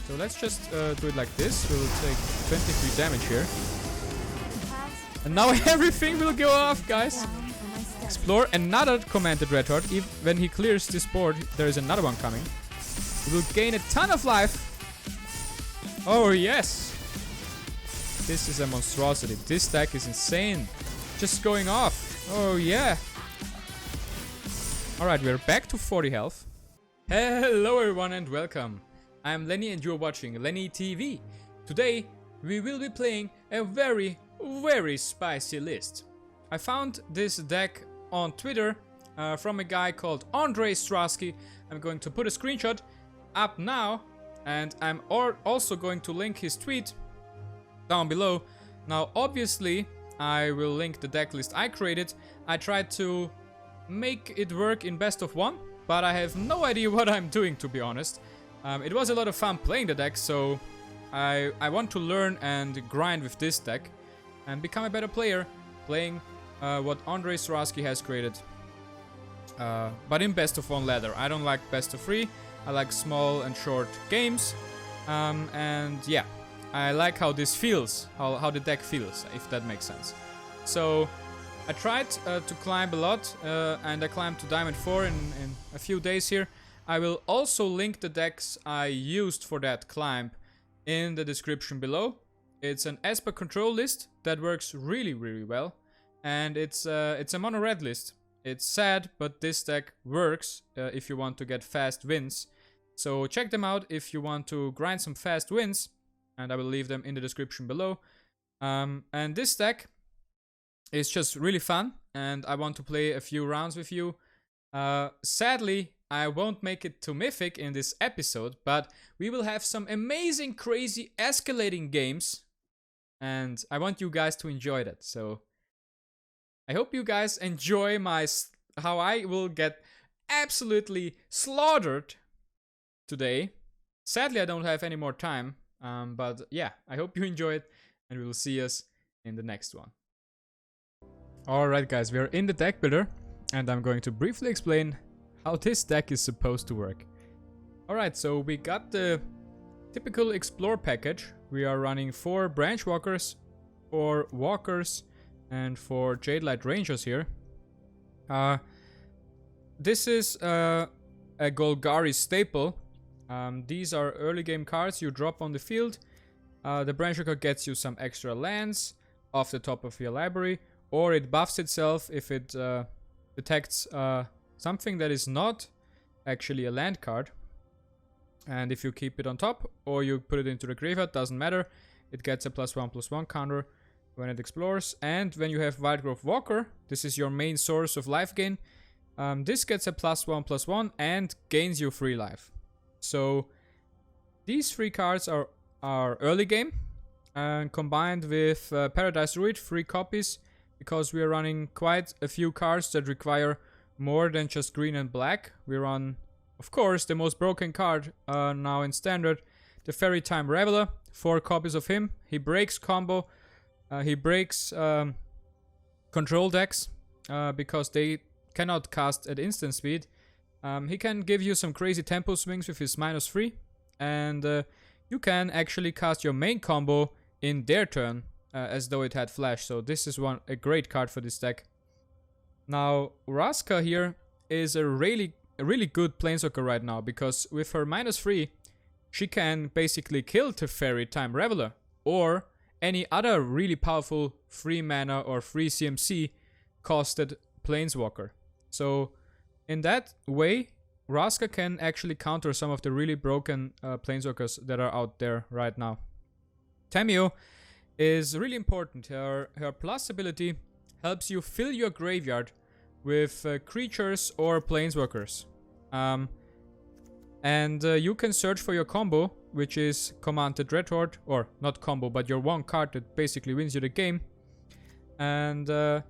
So let's just do it like this. We'll take 23 damage here. And now everything will go off, guys. Explore another Command the Dreadhorde. Even when he clears this board, there is another one coming. We will gain a ton of life. Oh, yes. This is a monstrosity. This deck is insane. Just going off. Oh, yeah. Alright, we're back to 40 health. Hello, everyone, and welcome. I'm Lenny, and you're watching Lenny TV. Today, we will be playing a very spicy list. I found this deck on Twitter from a guy called Ondřej Stráský. I'm going to put a screenshot up now, and I'm also going to link his tweet down below. Now, obviously, I will link the deck list I created. I tried to make it work in best of one, but I have no idea what I'm doing, to be honest. It was a lot of fun playing the deck, so I want to learn and grind with this deck and become a better player playing what Ondřej Stráský has created. But in best of one ladder. I don't like best of three. I like small and short games. And yeah, I like how this feels, how the deck feels, if that makes sense. So I tried to climb a lot, and I climbed to Diamond 4 in a few days here. I will also link the decks I used for that climb in the description below. It's an Esper control list that works really well, and it's a mono red list. It's sad, but this deck works if you want to get fast wins. So check them out if you want to grind some fast wins, and I will leave them in the description below. And this deck is just really fun, and I want to play a few rounds with you. Sadly, I won't make it to Mythic in this episode, but we will have some amazing, crazy, escalating games, and I want you guys to enjoy that. So I hope you guys enjoy how I will get absolutely slaughtered today. Sadly, I don't have any more time, but yeah, I hope you enjoy it, and we will see us in the next one. Alright guys, we are in the deck builder, and I'm going to briefly explain how this deck is supposed to work. Alright, so we got the typical explore package. We are running 4 branch walkers, 4 walkers, and 4 Jadelight Rangers here. This is a Golgari staple. These are early game cards you drop on the field. The branch walker gets you some extra lands off the top of your library, or it buffs itself if it detects something that is not actually a land card. And if you keep it on top or you put it into the graveyard, doesn't matter. It gets a +1/+1 counter when it explores. And when you have Wildgrowth Walker, this is your main source of life gain. This gets a +1/+1 and gains you 3 life. So these 3 cards are early game, and combined with Paradise Druid, 3 copies, because we are running quite a few cards that require more than just green and black. We run, of course, the most broken card now in standard, the Fairy Time Reveler. 4 copies of him. He breaks combo. He breaks control decks because they cannot cast at instant speed. He can give you some crazy tempo swings with his -3, and you can actually cast your main combo in their turn as though it had flash. So this is a great card for this deck. Now, Raska here is a really good planeswalker right now, because with her -3, she can basically kill the Fairy Time Reveler or any other really powerful 3 mana or 3 CMC costed planeswalker. So in that way, Raska can actually counter some of the really broken planeswalkers that are out there right now. Tamiyo is really important. Her plus ability helps you fill your graveyard with creatures or planeswalkers. And you can search for your combo, which is Command the Dreadhorde, or not combo, but your one card that basically wins you the game. And the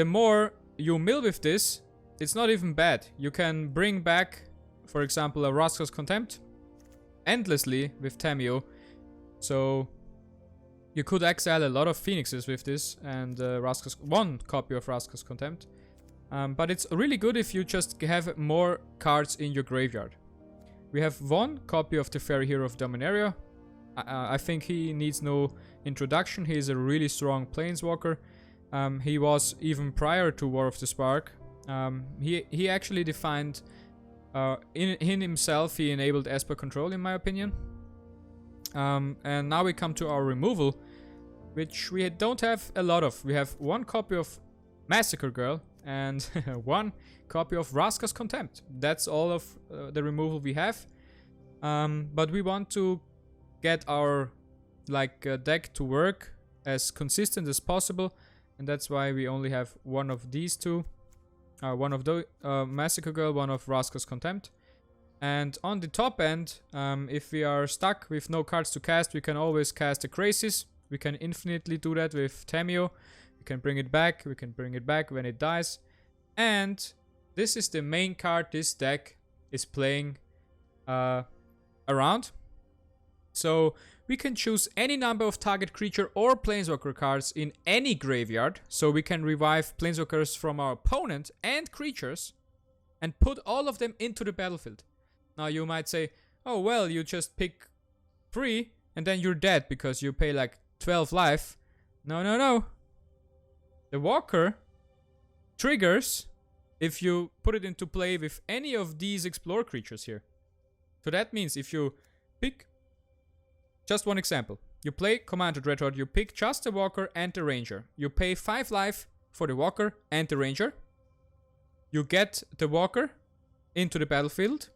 more you mill with this, it's not even bad. You can bring back, for example, a Raska's Contempt endlessly with Tamiyo. So you could exile a lot of Phoenixes with this, and one copy of Raska's Contempt. But it's really good if you just have more cards in your graveyard. We have one copy of the Fairy Hero of Dominaria. I think he needs no introduction. He is a really strong planeswalker. He was even prior to War of the Spark. He actually defined in himself, he enabled Esper control, in my opinion. And now we come to our removal, which we don't have a lot of. We have one copy of Massacre Girl and one copy of Vraska's Contempt. That's all of the removal we have. But we want to get our deck to work as consistent as possible, and that's why we only have one of these two. One of the Massacre Girl, one of Vraska's Contempt. And on the top end, if we are stuck with no cards to cast, we can always cast a Crisis. We can infinitely do that with Tameo. We can bring it back. We can bring it back when it dies. And this is the main card this deck is playing around. So we can choose any number of target creature or planeswalker cards in any graveyard. So we can revive planeswalkers from our opponent and creatures and put all of them into the battlefield. Now you might say, oh well, you just pick 3 and then you're dead because you pay like 12 life. No, no, no. The Walker triggers if you put it into play with any of these Explore creatures here. So that means if you pick, just one example, you play Command the Dreadhorde, you pick just the Walker and the Ranger. You pay 5 life for the Walker and the Ranger. You get the Walker into the battlefield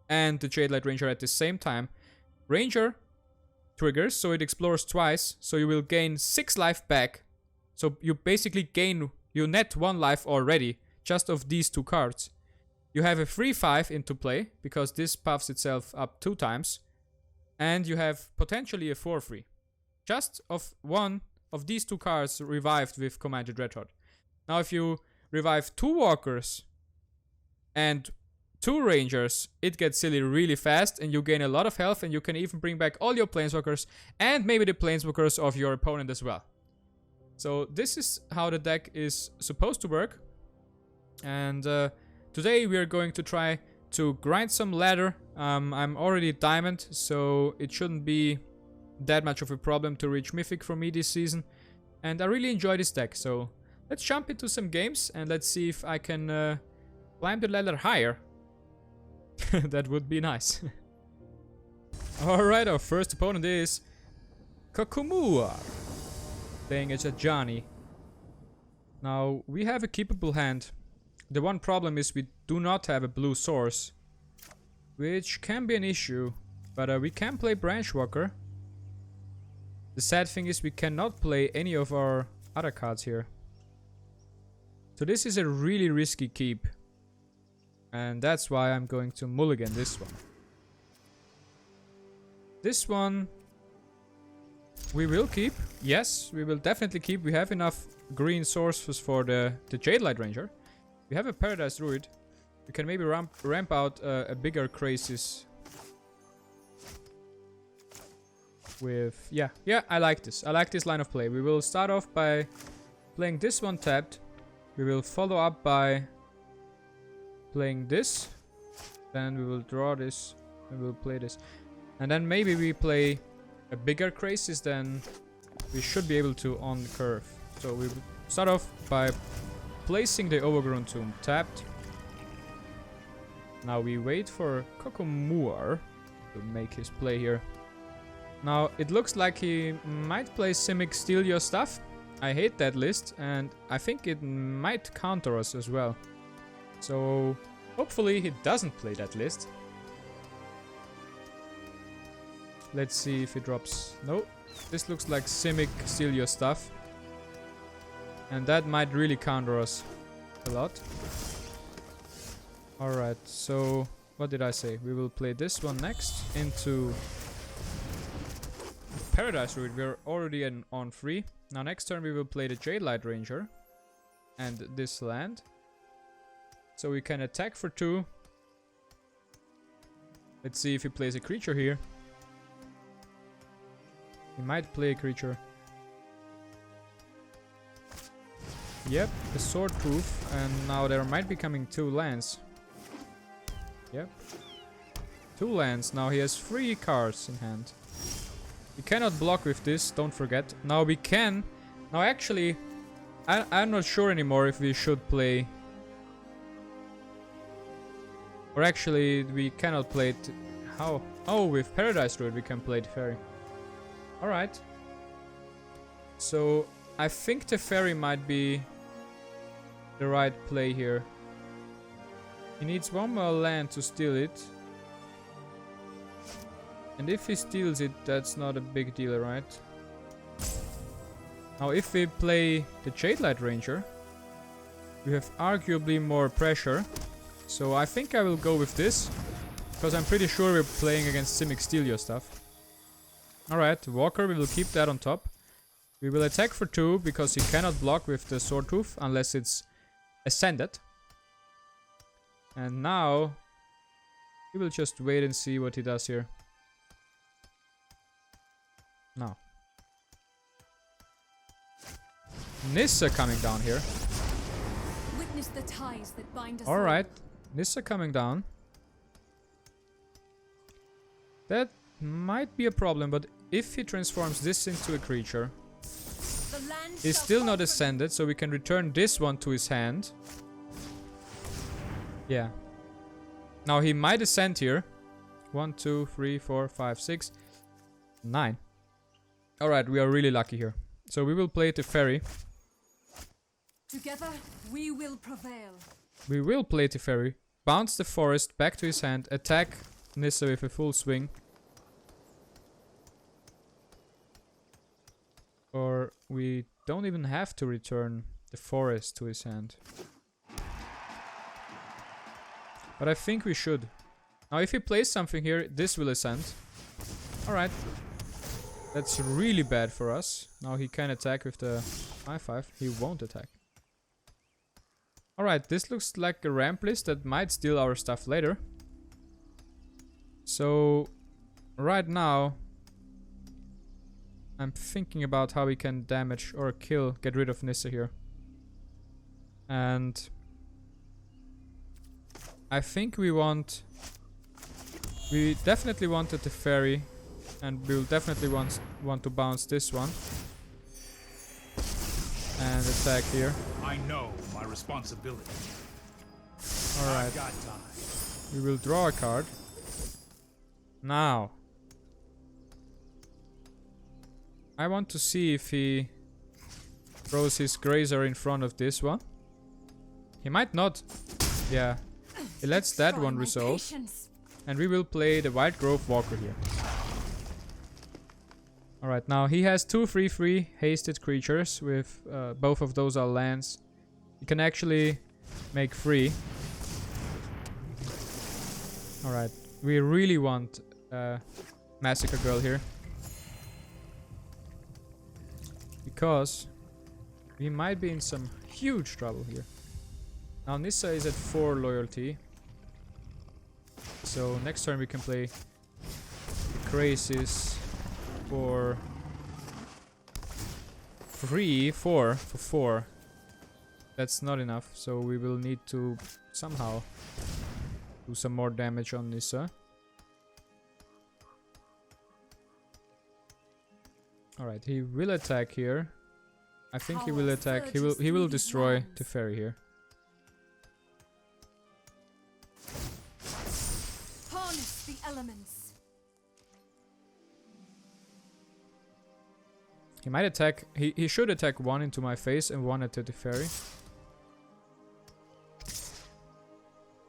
and the Jadelight Ranger at the same time. Ranger triggers, so it explores twice, so you will gain 6 life back. So you basically you net 1 life already, just of these 2 cards. You have a free 5 into play, because this puffs itself up 2 times. And you have potentially a 4-free. Just of one of these 2 cards revived with Command the Dreadhorde. Now if you revive 2 Walkers and 2 Rangers, it gets silly really fast and you gain a lot of health, and you can even bring back all your Planeswalkers and maybe the Planeswalkers of your opponent as well. So this is how the deck is supposed to work. And today we are going to try to grind some ladder. I'm already diamond, so it shouldn't be that much of a problem to reach Mythic for me this season. And I really enjoy this deck, so let's jump into some games and let's see if I can climb the ladder higher. That would be nice. Alright, our first opponent is Kokumua, playing as a Johnny. Now, we have a keepable hand. The one problem is we do not have a blue source, which can be an issue, but we can play Branchwalker. The sad thing is we cannot play any of our other cards here. So this is a really risky keep. And that's why I'm going to mulligan this one. This one we will keep. Yes, we will definitely keep. We have enough green sources for the Jadelight Ranger. We have a Paradise Druid. We can maybe ramp out a bigger Crisis. With... Yeah, I like this. I like this line of play. We will start off by playing this one tapped. We will follow up by playing this, then we will draw this, and we'll play this, and then maybe we play a bigger Crisis, then we should be able to on curve. So we will start off by placing the Overgrown Tomb tapped. Now we wait for Kokumua to make his play here. Now it looks like he might play Simic Steal Your Stuff. I hate that list, and I think it might counter us as well. So hopefully he doesn't play that list. Let's see if he drops. No, this looks like Simic Steal Your Stuff. And that might really counter us a lot. Alright, so what did I say? We will play this one next into Paradise Druid. We're already on 3. Now next turn we will play the Jadelight Ranger and this land. So we can attack for 2. Let's see if he plays a creature here. He might play a creature. Yep, a Swordproof, and now there might be coming 2 lands. Yep. 2 lands. Now he has 3 cards in hand. We cannot block with this, don't forget. Now we can. Now actually, I'm not sure anymore if we should play. Or actually, we cannot play it. How? Oh, with Paradise Druid we can play Teferi. Alright. So, I think Teferi might be the right play here. He needs 1 more land to steal it. And if he steals it, that's not a big deal, right? Now if we play the Jadelight Ranger, we have arguably more pressure. So I think I will go with this, because I'm pretty sure we're playing against Simic Steelio stuff. Alright, Walker, we will keep that on top. We will attack for 2, because he cannot block with the Sword Tooth unless it's Ascended. And now, we will just wait and see what he does here. Now. Nissa coming down here. Witness the ties that bind us. Alright, Nissa coming down. That might be a problem, but if he transforms this into a creature, he's still not ascended, so we can return this one to his hand. Yeah. Now he might ascend here. 1, 2, 3, 4, 5, 6, 9. Alright, we are really lucky here. So we will play Teferi. Together we will prevail. We will play Teferi. Bounce the forest back to his hand. Attack Nissa with a full swing. Or we don't even have to return the forest to his hand. But I think we should. Now if he plays something here, this will ascend. Alright. That's really bad for us. Now he can attack with the I-5. He won't attack. Alright, this looks like a ramp list that might steal our stuff later. So, right now, I'm thinking about how we can damage or kill, get rid of Nissa here. And I think we definitely wanted the Teferi, and we'll definitely want to bounce this one. And attack here. I know my responsibility. Alright. Got time. We will draw a card. Now. I want to see if he throws his Grazer in front of this one. He might not. Yeah. He lets that one resolve. And we will play the Wildgrowth Walker here. Alright, now he has 2 3/3 hasted creatures with both of those are lands. He can actually make 3. Alright, we really want Massacre Girl here. Because we might be in some huge trouble here. Now Nissa is at 4 loyalty. So next turn we can play the Crazies for 3, 4 for 4. That's not enough, so we will need to somehow do some more damage on Nissa. Alright, he will attack here. I think he will attack. He will destroy Teferi here. Harness the elements. He might attack. He should attack 1 into my face and 1 at the Teferi.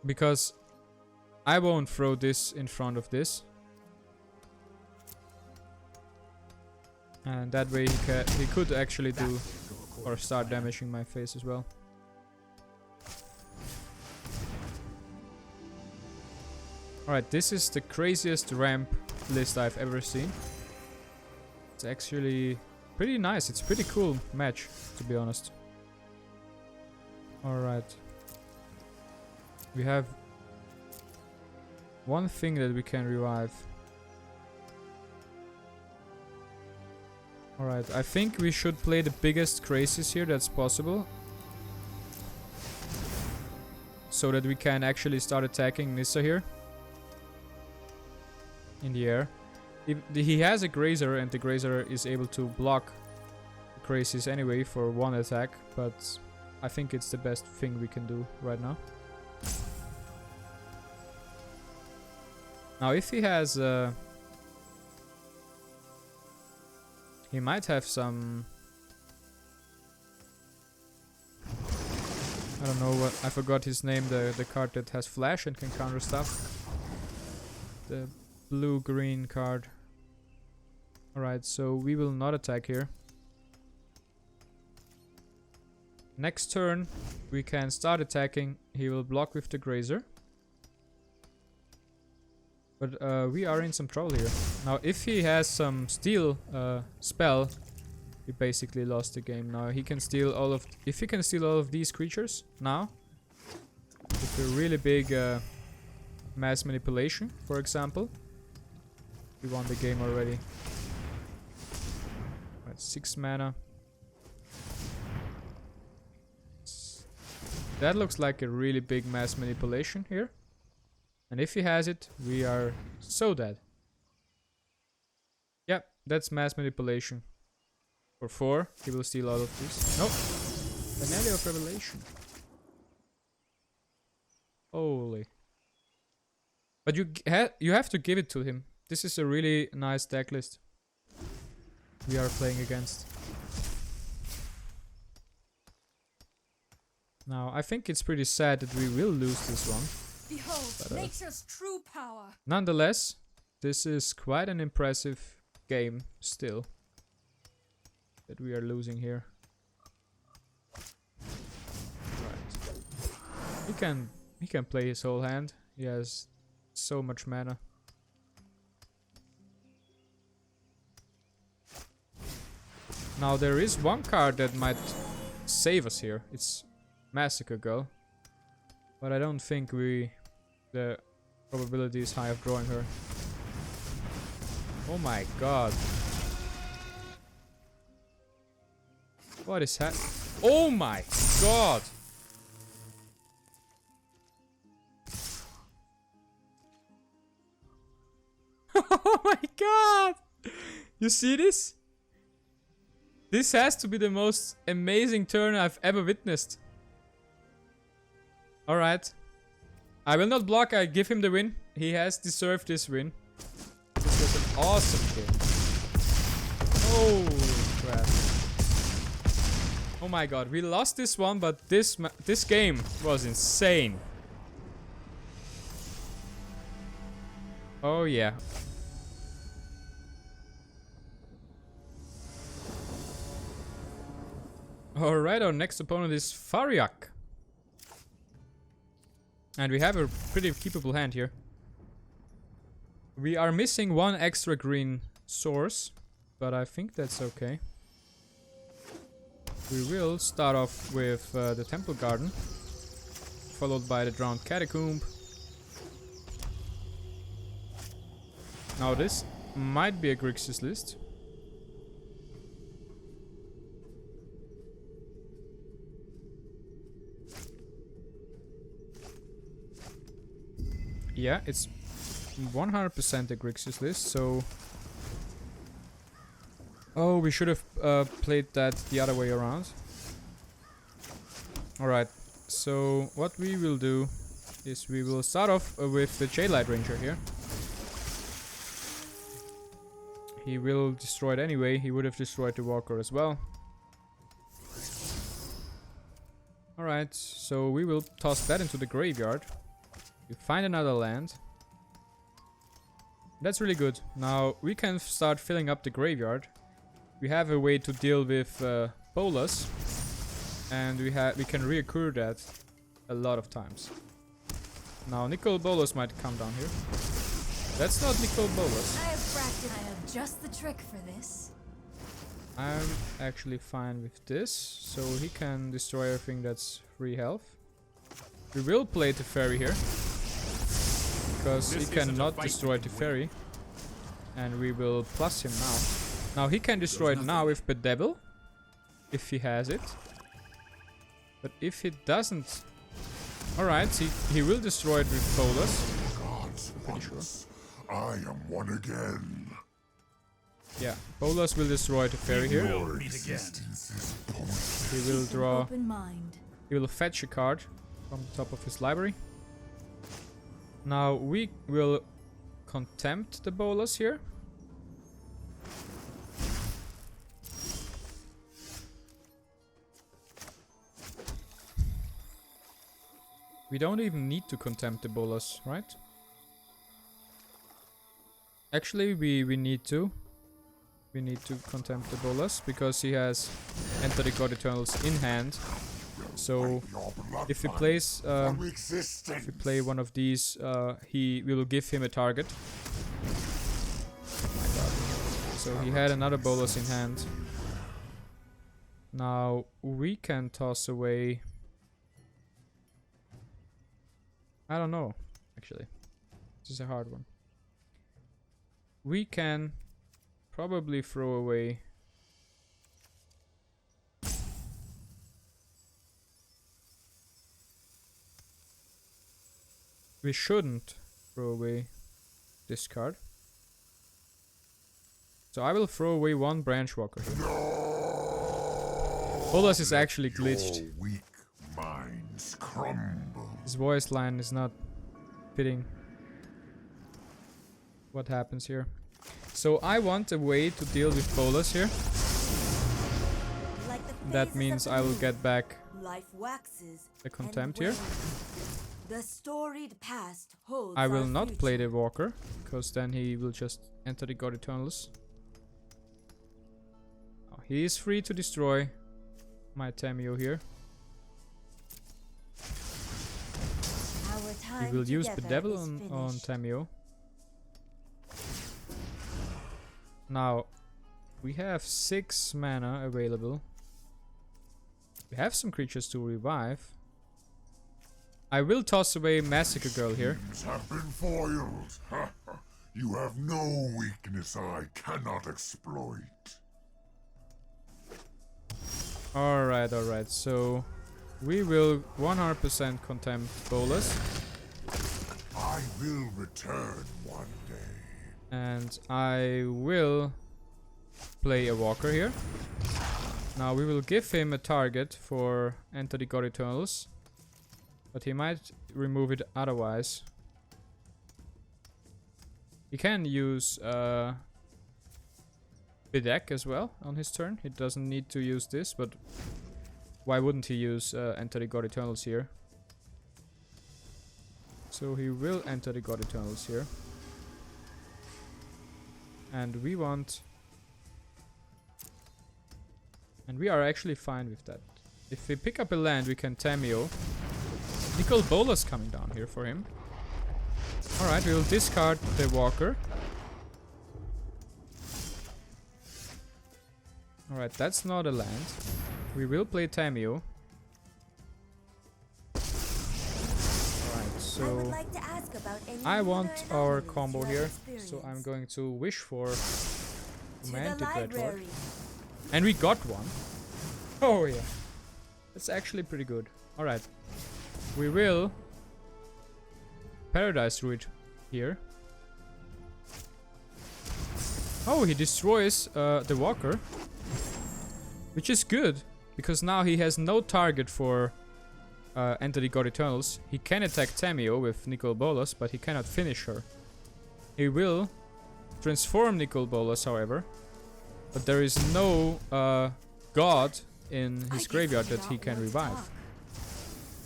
Because I won't throw this in front of this. And that way he could actually do or start damaging my face as well. Alright, this is the craziest ramp list I've ever seen. It's actually pretty nice. It's a pretty cool match, to be honest. Alright. We have one thing that we can revive. Alright, I think we should play the biggest Crazies here that's possible. So that we can actually start attacking Nissa here. in the air. He has a Grazer, and the Grazer is able to block the Crazies anyway for one attack, but I think it's the best thing we can do right now. Now if he has... he might have some... I don't know what... I forgot his name, the card that has flash and can counter stuff. The blue-green card. Alright, so we will not attack here. Next turn, we can start attacking. He will block with the Grazer. But we are in some trouble here. Now, if he has some steal spell, we basically lost the game. Now he can steal all of... If he can steal all of these creatures now, with a really big mass manipulation, for example, we won the game already. Right, 6 mana. That looks like a really big mass manipulation here. And if he has it, we are so dead. Yep, that's mass manipulation. For 4, he will steal all of these. Nope. Finale of Revelation. Holy. But you have to give it to him. This is a really nice deck list we are playing against. Now, I think it's pretty sad that we will lose this one. Behold, But, nature's true power. nonetheless, this is quite an impressive game still that we are losing here. Right. He can play his whole hand. He has so much mana. Now there is one card that might save us here. It's Massacre Girl. But I don't think the probability is high of drawing her. Oh my god. What is that? Oh my god! Oh my god! You see this? This has to be the most amazing turn I've ever witnessed. Alright. I will not block, I give him the win. He has deserved this win. This was an awesome game. Holy crap. Oh my god, we lost this one, but this game was insane. Oh yeah. Alright, our next opponent is Fariak. And we have a pretty keepable hand here. We are missing one extra green source, but I think that's okay. We will start off with the Temple Garden, followed by the Drowned Catacomb. Now this might be a Grixis list. Yeah, it's 100% a Grixis list, so... Oh, we should have played that the other way around. Alright, so what we will do is we will start off with the Jadelight Ranger here. He will destroy it anyway, he would have destroyed the Walker as well. Alright, so we will toss that into the graveyard. We find another land. That's really good. Now we can start filling up the graveyard. We have a way to deal with Bolas, and we can reoccur that a lot of times. Now Nicol Bolas might come down here. That's not Nicol Bolas. I have practiced. I have just the trick for this. I'm actually fine with this, so he can destroy everything that's free health. We will play the fairy here, because he cannot destroy the fairy, and we will plus him now. Now he can destroy it now with Bedevil, if he has it. But if he doesn't... Alright, he will destroy it with Bolas. I'm pretty sure. I am one again. Yeah, Bolas will destroy the fairy here. We'll meet again. Existence is pointless. He will draw. Open mind. He will fetch a card from the top of his library. Now we will contempt the Bolas here. We don't even need to contempt the Bolas, right? Actually, we need to. We need to contempt the Bolas because he has Enter the God Eternals in hand. So if he plays, if we play one of these, we will give him a target. Oh my god! So he had another Bolas in hand. Now we can toss away. I don't know, actually. This is a hard one. We can probably throw away. We shouldn't throw away this card. So I will throw away one Branch Walker here. Bolas is actually glitched. Your weak minds crumble. His voice line is not fitting what happens here. So I want a way to deal with Bolas here. Like That means I will get back life waxes the contempt here. The storied past holds I will our not future. play the Walker, because then he will just enter the God Eternals. Oh, he is free to destroy my Tameo here. Our time We will use the together Devil is on finished. Tameo. Now, we have 6 mana available. We have some creatures to revive. I will toss away Massacre Girl here. Dreams have been foiled. You have no weakness I cannot exploit. Alright, so we will 100% contempt Bolas. I will return one day. And I will play a Walker here. Now we will give him a target for Enter the God Eternals. But he might remove it otherwise. He can use Deck as well on his turn. He doesn't need to use this, but why wouldn't he use Enter the God Eternals here? So he will enter the God Eternals here. And we want... And we are actually fine with that. If we pick up a land, we can Tameo. Nicol Bolas coming down here for him. Alright, we will discard the Walker. Alright, that's not a land. We will play Tameo. Alright, I would so like to ask about any I want other our anomalies combo you have here. So experienced. I'm going to wish for To Command the the Dreadhorde. library. And we got one. Oh yeah. That's actually pretty good. Alright. We will Paradise Druid here. Oh, he destroys the Walker. Which is good. Because now he has no target for Enter the God Eternals. He can attack Tameo with Nicol Bolas, but he cannot finish her. He will transform Nicol Bolas, however. But there is no god in I his guess graveyard I do that he not can want to revive. talk.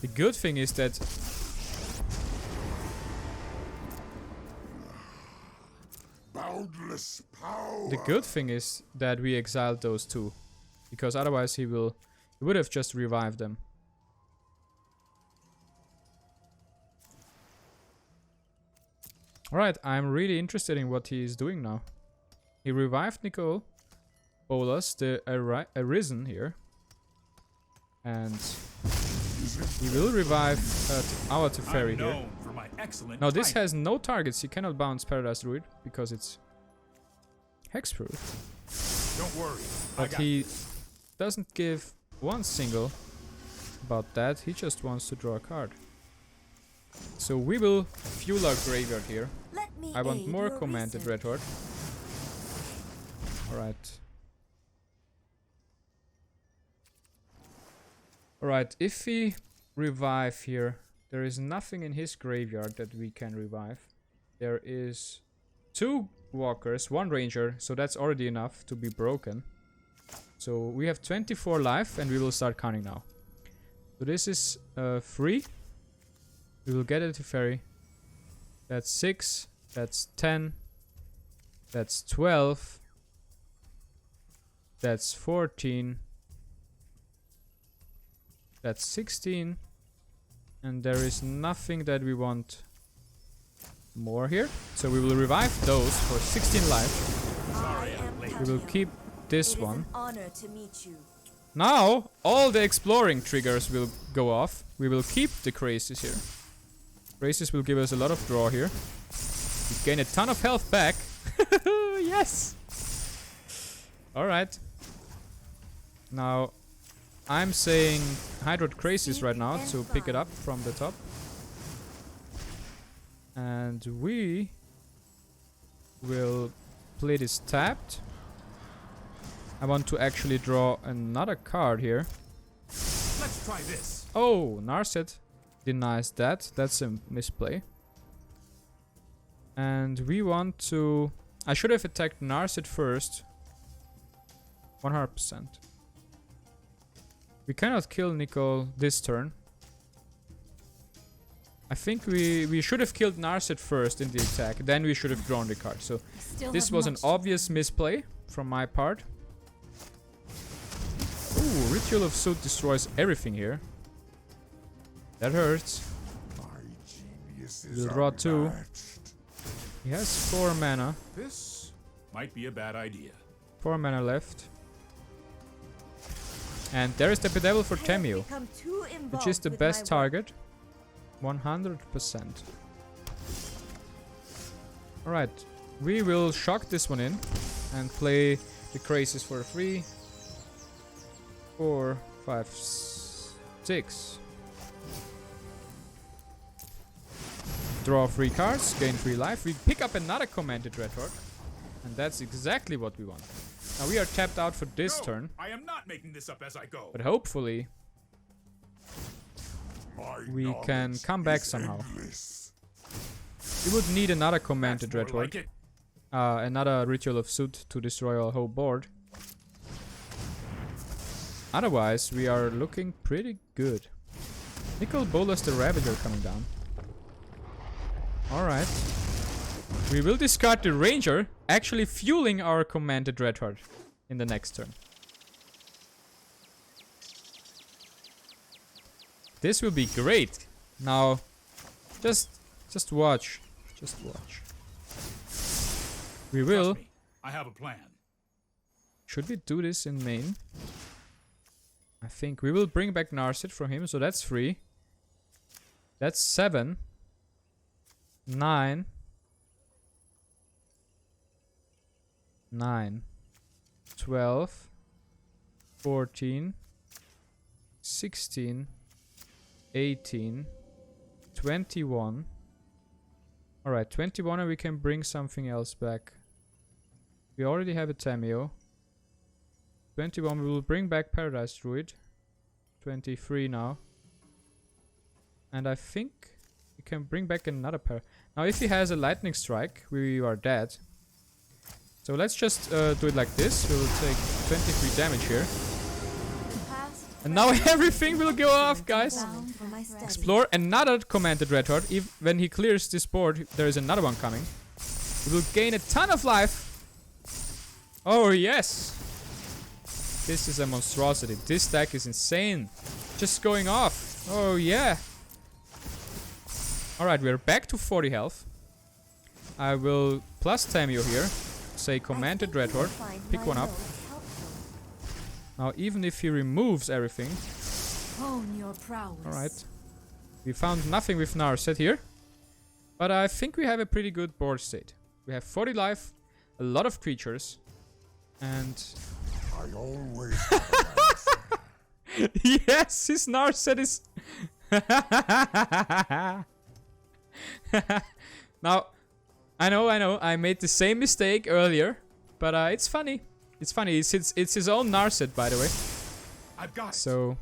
The good thing is that Boundless power. we exiled those two, because otherwise he would have just revived them. Alright, I'm really interested in what he is doing now. He revived Nicol Bolas, the Arisen here. And he will revive our Teferi here. known for my excellent Now this timing. has no targets, he cannot bounce Paradise Druid because it's hexproof. Don't worry. I But got he doesn't give one single about that, he just wants to draw a card. So we will fuel our graveyard here. Let me I want aid more your Command the research. Dreadhorde. Alright. Alright, if we revive here, there is nothing in his graveyard that we can revive. There is 2 walkers, 1 ranger, so that's already enough to be broken. So we have 24 life and we will start counting now. So this is 3. We will get it to fairy. That's 6. That's 10. That's 12. That's 14. That's 16. And there is nothing that we want more here. So we will revive those for 16 life. I am We will Cameo. keep this It is one. an honor to meet you. Now, all the exploring triggers will go off. We will keep the crazes here. Crazes will give us a lot of draw here. We gain a ton of health back. Yes! Alright. Now, I'm saying Hydroid Crazes right now to pick it up from the top. And we will play this tapped. I want to actually draw another card here. Let's try this. Oh, Narset denies that. That's a misplay. And we want to... I should have attacked Narset first. 100%. We cannot kill Nicol this turn. I think we should have killed Narset first in the attack. Then we should have drawn the card. So Still this have was an much to obvious misplay from my part. Ooh, Ritual of Suit destroys everything here. That hurts. My genius We'll is draw 2. unmatched. He has 4 mana. This might be a bad idea. 4 mana left. And there is the Bedevil for I have Tamio, become too which involved is the with best my work. target. 100%. Alright, we will shock this one in and play the crazes for 3, 4, 5, 6. Draw 3 cards, gain 3 life. We pick up another Command the Dreadhorde, and that's exactly what we want. Now we are tapped out for this No, turn, I am not making this up as I go. but hopefully My we can knowledge come back is somehow. endless. We would need another Command the That's more like Dreadhorde, it. another Ritual of Suit to destroy our whole board. Otherwise, we are looking pretty good. Nicol Bolas the Ravager coming down. Alright. We will discard the Ranger, actually fueling our Command the Dreadhorde in the next turn. This will be great. Now, just watch. Just watch. We will. Trust me, I have a plan. Should we do this in main? I think we will bring back Narset from him, so that's 3. That's 7. 9. 9. 12. 14. 16. 18. 21. Alright, 21 and we can bring something else back. We already have a Tamio. 21 we will bring back Paradise Druid. 23 now. And I think we can bring back another pair. Now if he has a Lightning Strike, we are dead. So let's just do it like this. We will take 23 damage here. Past, And now present, everything will go off, guys. down for my study. Explore another Command the Dreadhorde. If when he clears this board, there is another one coming. We will gain a ton of life. Oh yes! This is a monstrosity. This deck is insane. Just going off. Oh yeah! Alright, we're back to 40 health. I will plus Tamio here. Say Command the Dreadhorde. Pick one up. Now even if he removes everything. hone your prowess. Alright. We found nothing with Narset here. But I think we have a pretty good board state. We have 40 life, a lot of creatures, and... I always have an answer. yes, his Narset is... now, I know. I made the same mistake earlier, but it's funny. It's funny. It's his own Narset, by the way. I've got it. So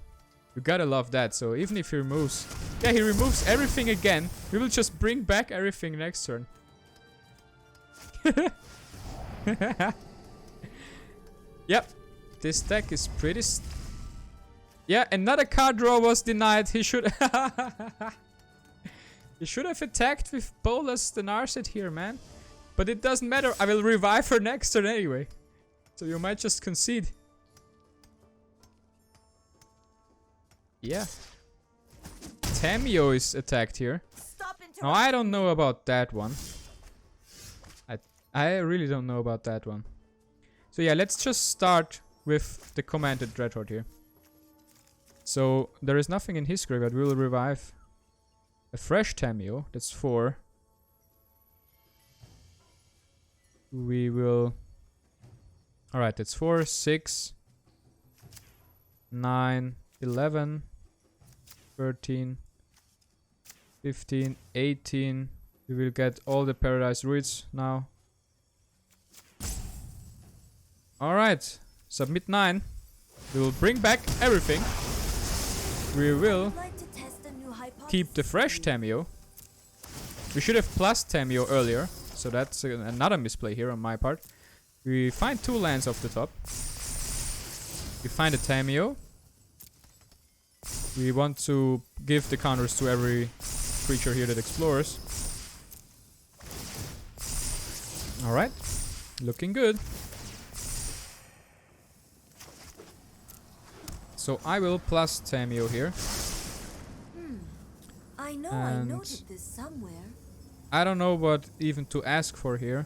you gotta love that. So even if he removes, yeah, he removes everything again. We will just bring back everything next turn. Yep, this deck is pretty. Yeah, another card draw was denied. He should. He should have attacked with Bolas the Narset here, man. But it doesn't matter. I will revive her next turn anyway. So you might just concede. Yeah. Tamiyo is attacked here. Now I don't know about that one. I really don't know about that one. So yeah, let's just start with the Command the Dreadhorde here. So there is nothing in his graveyard. We will revive a fresh Tamiyo. That's 4. We will... Alright, that's 4, 6, 9, 11, 13, 15, 18. We will get all the Paradise Druids now. Alright, submit 9. We will bring back everything. We will keep the fresh Tamiyo. We should have plus Tamiyo earlier, so that's another misplay here on my part. We find 2 lands off the top. We find a Tamiyo. We want to give the counters to every creature here that explores. Alright, looking good. So I will plus Tamiyo here. I know I noted this somewhere. I don't know what even to ask for here.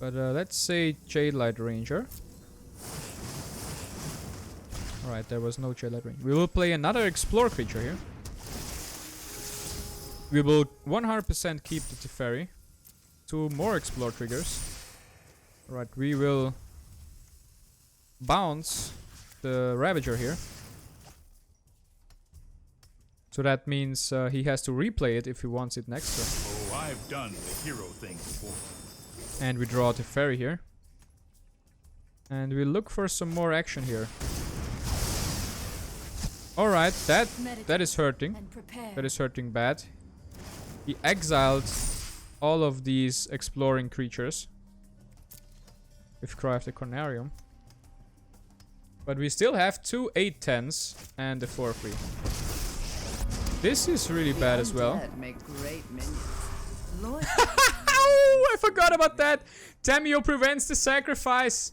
But let's say Jadelight Ranger. Alright, there was no Jadelight Ranger. We will play another Explore creature here. We will 100% keep the Teferi. 2 more Explore triggers. Alright, we will bounce the Ravager here. So that means he has to replay it if he wants it next turn. Oh, I've done the hero thing before. And we draw the Teferi here. And we look for some more action here. Alright, that is hurting. That is hurting bad. He exiled all of these exploring creatures. With Cry of the Cornarium. But we still have 2 8/10s and a 4/3. This is really bad as well. Oh, I forgot about that. Tamiyo prevents the sacrifice.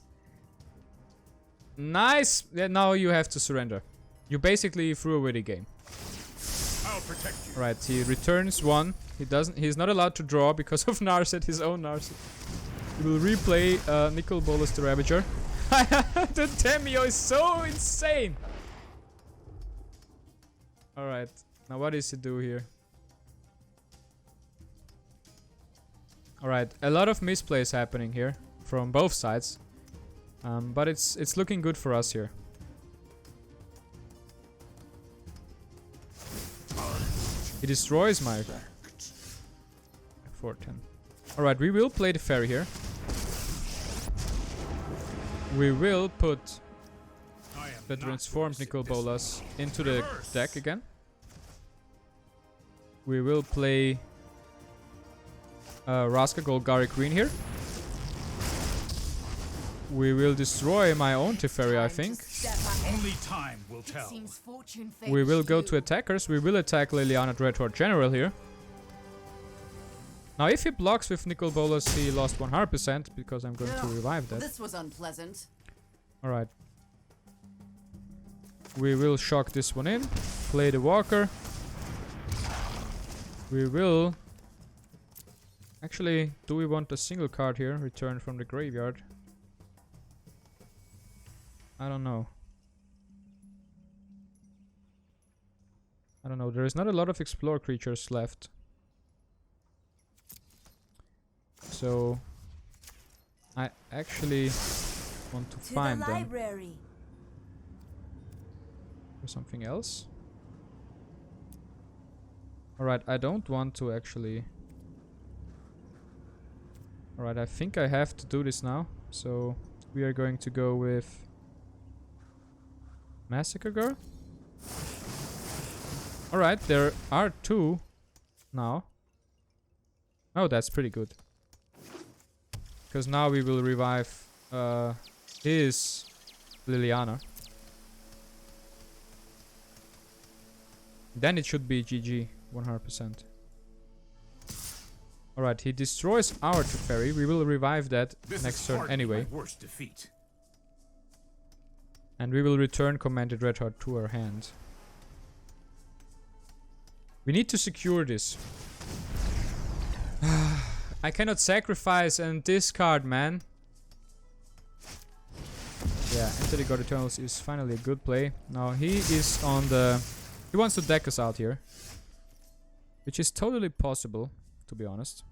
Nice. Yeah, now you have to surrender. You basically threw away the game. I'll protect you. Right, he returns 1. He's not allowed to draw because of Narset, his own Narset. He will replay Nicol Bolas the Ravager. The Tamiyo is so insane. Alright, now what does he do here? Alright, a lot of misplays happening here from both sides. But it's looking good for us here. He destroys my 4/10. Alright, we will play the Fairy here. We will put the transformed Nicol Bolas into the deck again. We will play Raska Golgari Green here. We will destroy my own Teferi, I think. Only time will tell. We will go to attackers. We will attack Liliana Dreadhorde General here. Now, if he blocks with Nicol Bolas, he lost 100% because I'm going to revive that. This was unpleasant. Alright. We will shock this one in. Play the Walker. We will... Actually, do we want a single card here? Return from the graveyard. I don't know. I don't know. There is not a lot of explore creatures left. So I actually want to find them. Library. Or something else. Alright, I don't want to actually Alright, I think I have to do this now. So we are going to go with Massacre Girl. Alright, there are 2 now. Oh, that's pretty good. Because now we will revive his Liliana. Then it should be GG 100%. Alright, he destroys our Teferi. We will revive that next turn anyway. Worst defeat. And we will return Command the Dreadhorde to our hand. We need to secure this. I cannot sacrifice and discard, man. Yeah, Enter the God Eternals is finally a good play. Now he is on the... He wants to deck us out here. Which is totally possible, to be honest.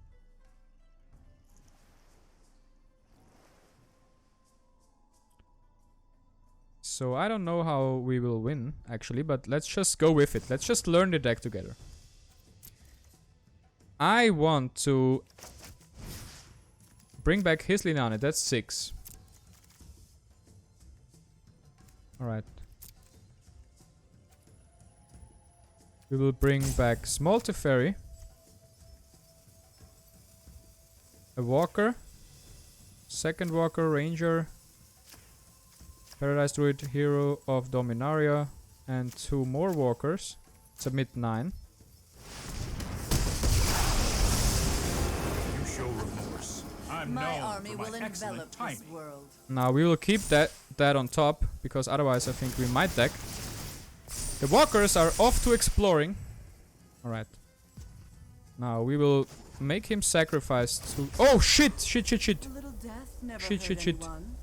So I don't know how we will win, actually, but let's just go with it. Let's just learn the deck together. I want to bring back his Liliana. That's 6. Alright. We will bring back small Teferi. A Walker. Second Walker, Ranger. Paradise Druid, Hero of Dominaria. And 2 more Walkers. Submit 9. You show remorse. I'm My known army for my will excellent envelop this timing. world. Now we will keep that on top, because otherwise I think we might deck. The Walkers are off to exploring. Alright. Now we will make him sacrifice to... Oh shit! Shit. A little death never Shit, hurt shit. anyone.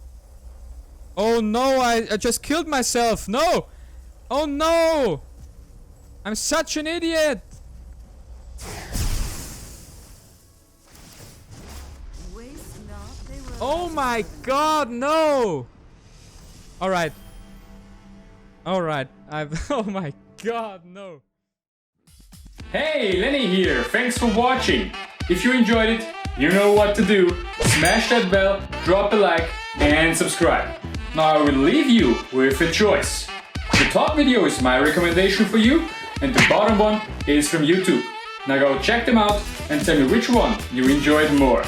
Oh no, I just killed myself! No! Oh no! I'm such an idiot! Waste not, they will Oh my god, no! Alright. Alright, oh my god, no. Hey, Lenny here, thanks for watching. If you enjoyed it, you know what to do. Smash that bell, drop a like, and subscribe. Now I will leave you with a choice. The top video is my recommendation for you, and the bottom one is from YouTube. Now go check them out and tell me which one you enjoyed more.